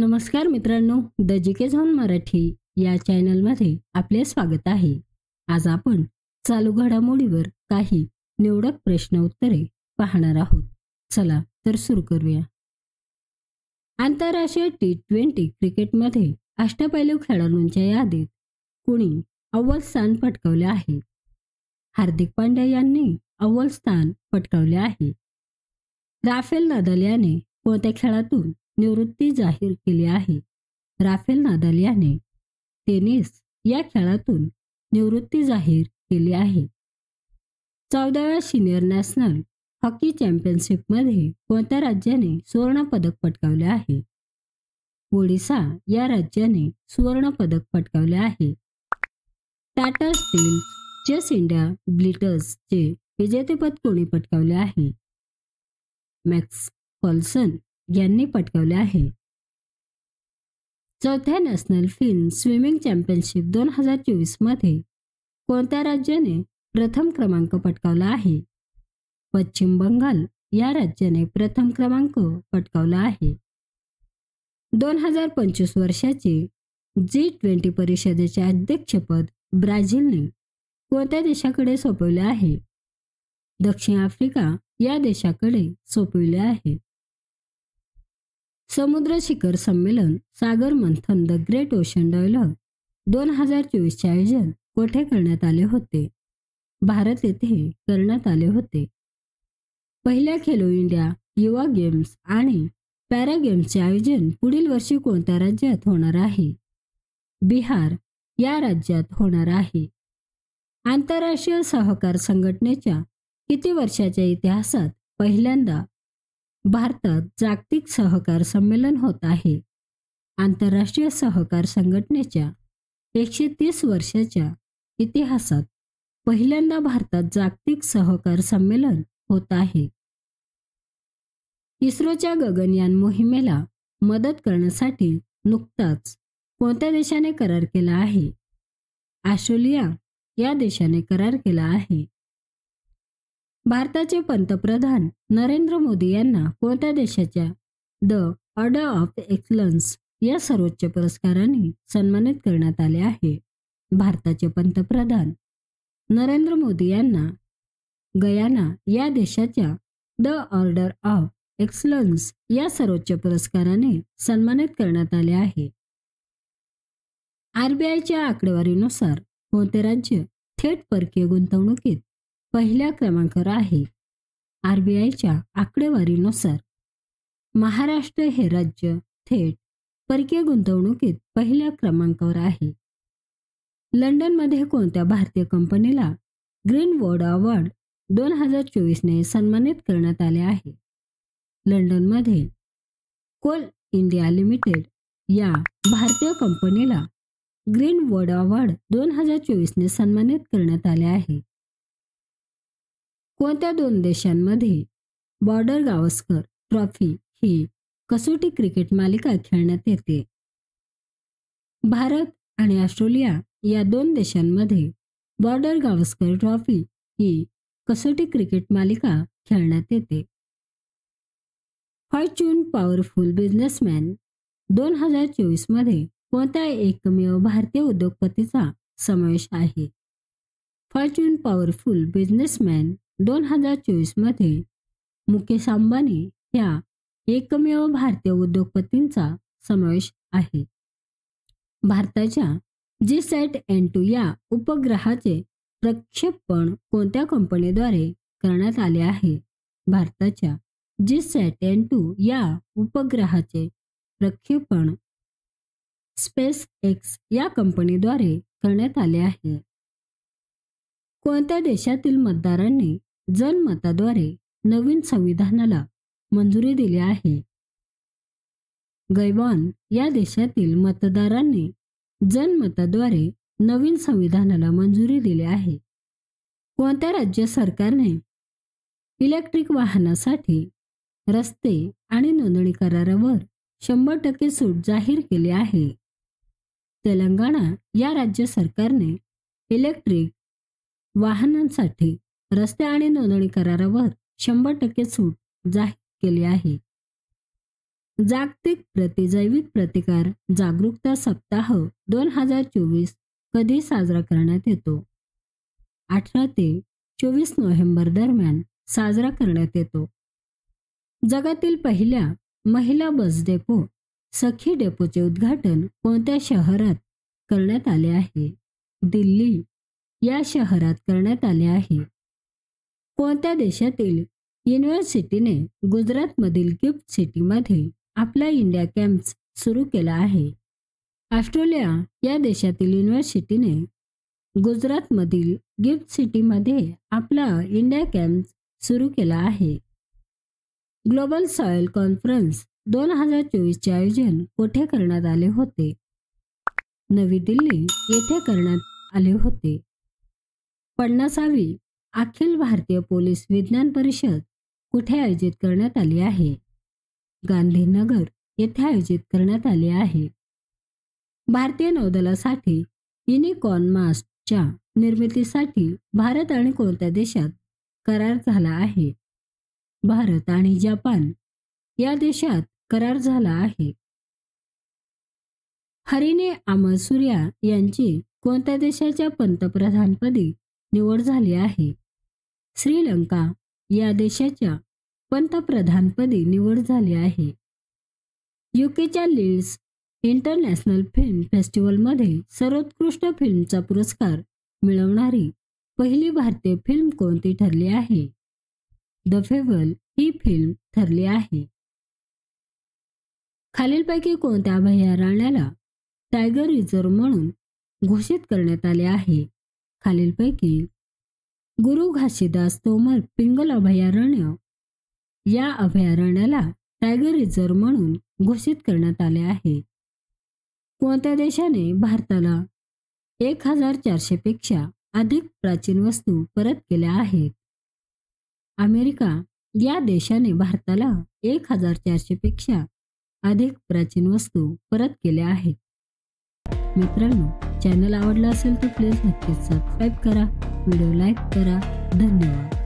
नमस्कार मित्रांनो, the GK zone Marathi या चॅनलमध्ये आपले स्वागत आहे. आज आपण चालू घडामोडीवर काही निवडक प्रश्न उत्तरे पाहणार आहोत. चला तर सुरू करूया. आंतरराष्ट्रीय T20 क्रिकेटमध्ये अष्टपैलू खेळाडूंच्या यादीत कुणी अव्वल स्थान पटकावले आहे? हार्दिक पांड्या यांनी अव्वल स्थान पटकावले आहे. राफेल नदाल याने कोणत्या खेळातून निवृत्ती जाहीर केली आहे? राफेल नदाल याने टेनिस या खेळातून निवृत्ती जाहीर केली आहे. 14व्या सिनियर नॅशनल हॉकी चॅम्पियनशिपमध्ये कोणत्या राज्याने सुवर्ण पदक पटकावले आहे? ओडिशा या राज्याने सुवर्ण पदक पटकावले आहे. टाटा स्टील चेस इंडिया ब्लिट्झचे विजेतेपद कोणी पटकावले आहे? मॅक्स पॉल्सन यांनी पटकावले आहे. 4थ्या नॅशनल फिन स्विमिंग चॅम्पियनशिप 2024 मध्ये कोणत्या राज्याने प्रथम क्रमांक पटकावला आहे? पश्चिम बंगाल या राज्याने प्रथम क्रमांक पटकावला आहे. 2025 वर्षाचे G20 परिषदेचे अध्यक्षपद ब्राझीलने कोणत्या देशाकडे सोपवले आहे? दक्षिण आफ्रिका या देशाकडे सोपविले आहे. समुद्र शिखर संमेलन सागर मंथन द ग्रेट ओशन डायलॉग 2024चे आयोजन कोठे करण्यात आले होते? भारत येथे करण्यात आले होते. पहिल्या खेलो इंडिया युवा गेम्स आणि पॅरा गेम्सचे आयोजन पुढील वर्षी कोणत्या राज्यात होणार आहे? बिहार या राज्यात होणार आहे. आंतरराष्ट्रीय सहकार संघटनेच्या किती वर्षाच्या इतिहासात पहिल्यांदा भारतात जागतिक सहकार संमेलन होत आहे? आंतरराष्ट्रीय सहकार संघटनेच्या 130 वर्षाच्या इतिहासात पहिल्यांदा भारतात जागतिक सहकार संमेलन होत आहे. इस्रोच्या गगनयान मोहिमेला मदत करण्यासाठी नुकताच कोणत्या देशाने करार केला आहे? ऑस्ट्रेलिया या देशाने करार केला आहे. भारताचे पंतप्रधान नरेंद्र मोदी यांना कोणत्या देशाच्या द ऑर्डर ऑफ एक्सलन्स या सर्वोच्च पुरस्काराने सन्मानित करण्यात आले आहे? भारताचे पंतप्रधान नरेंद्र मोदी यांना गयाना या देशाच्या द ऑर्डर ऑफ एक्सलन्स या सर्वोच्च पुरस्काराने सन्मानित करण्यात आले आहे. RBIच्या आकडेवारीनुसार कोणते राज्य थेट परकीय गुंतवणुकीत पहिल्या क्रमांकावर आहे? RBIच्या आकडेवारीनुसार महाराष्ट्र हे राज्य थेट परकीय गुंतवणुकीत पहिल्या क्रमांकावर आहे. लंडनमध्ये कोणत्या भारतीय कंपनीला ग्रीन वॉर्ड अवॉर्ड 2024ने सन्मानित करण्यात आले आहे? लंडनमध्ये कोल इंडिया लिमिटेड या भारतीय कंपनीला ग्रीन वॉर्ड अवॉर्ड 2024ने सन्मानित करण्यात आले आहे. कोणत्या दोन देशांमध्ये बॉर्डर गावस्कर ट्रॉफी ही कसोटी क्रिकेट मालिका खेळण्यात येते? भारत आणि ऑस्ट्रेलिया या दोन देशांमध्ये बॉर्डर गावस्कर ट्रॉफी ही कसोटी क्रिकेट मालिका खेळण्यात येते. फॉर्च्यून पॉवरफुल बिझनेसमॅन 2024 मध्ये कोणत्या एकमेव भारतीय उद्योगपतीचा समावेश आहे? फॉर्च्यून पॉवरफुल बिझनेसमॅन 2024 मध्ये मुकेश अंबानी ह्या एकमेव भारतीय उद्योगपतींचा समावेश आहे. भारताच्या GSAT-N2 या उपग्रहाचे प्रक्षेपण कोणत्या कंपनीद्वारे करण्यात आले आहे? भारताच्या GSAT-N2 या उपग्रहाचे प्रक्षेपण SpaceX या कंपनीद्वारे करण्यात आले आहे. कोणत्या देशातील मतदारांनी जनमताद्वारे नवीन संविधानाला मंजुरी दिली आहे? गैबॉन या देशातील मतदारांनी जनमताद्वारे नवीन संविधानाला मंजुरी दिली आहे. कोणत्या राज्य सरकारने इलेक्ट्रिक वाहनासाठी रस्ते आणि नोंदणी करारावर 100% सूट जाहीर केली आहे? तेलंगणा या राज्य सरकारने इलेक्ट्रिक वाहनांसाठी रस्ते आणि नोंदणी करारावर 100% सूट जाहीर केली आहे. जागतिक प्रतिजैविक प्रतिकार जागरूकता सप्ताह 2024 कधी साजरा करण्यात येतो? 18 ते 24 नोव्हेंबर दरम्यान साजरा करण्यात येतो. जगातील पहिल्या महिला बस डेपो सखी डेपोचे उद्घाटन कोणत्या शहरात करण्यात आले आहे? दिल्ली या शहरात करण्यात आले आहे. कोणत्या देशातील युनिव्हर्सिटीने गुजरातमधील गिफ्ट सिटीमध्ये आपला इंडिया कॅम्प सुरू केला आहे? ऑस्ट्रेलिया या देशातील युनिव्हर्सिटीने गुजरातमधील गिफ्ट सिटीमध्ये आपला इंडिया कॅम्प सुरू केला आहे. ग्लोबल सॉइल कॉन्फरन्स 2024 चे आयोजन कुठे करण्यात आले होते? नवी दिल्ली येथे करण्यात आले होते. 50वी अखिल भारतीय पोलीस विज्ञान परिषद कुठे आयोजित करण्यात आली आहे? गांधीनगर येथे आयोजित करण्यात आली आहे. भारतीय नौदलासाठी युनिकॉर्न मास्टच्या निर्मितीसाठी भारत आणि कोणत्या देशात करार झाला आहे? भारत आणि जपान या देशात करार झाला आहे. हरिने अमर सूर्या यांची कोणत्या देशाच्या पंतप्रधानपदी निवड झाली आहे? श्रीलंका या देशाच्या पंतप्रधानपदी निवड झाली आहे. यूकेच्या लीड्स इंटरनॅशनल फिल्म फेस्टिवलमध्ये सर्वोत्कृष्ट फिल्मचा पुरस्कार मिळवणारी पहिली भारतीय फिल्म कोणती ठरली आहे? द फेबल ही फिल्म ठरली आहे. खालीलपैकी कोणत्या अभयारण्याला टायगर रिझर्व म्हणून घोषित करण्यात आले आहे? खालीलपैकी गुरु घासीदास तोमर पिंगल अभयारण्य या अभयारण्याला टायगर रिझर्व म्हणून घोषित करण्यात आले आहे. कोणत्या देशाने भारताला 1400 पेक्षा अधिक प्राचीन वस्तू परत केल्या आहेत? अमेरिका या देशाने भारताला 1400 पेक्षा अधिक प्राचीन वस्तू परत केल्या आहेत. मित्रांनो, चॅनल आवडला असेल तर प्लीज नक्कीच सबस्क्राईब करा, व्हिडिओ लाईक करा. धन्यवाद.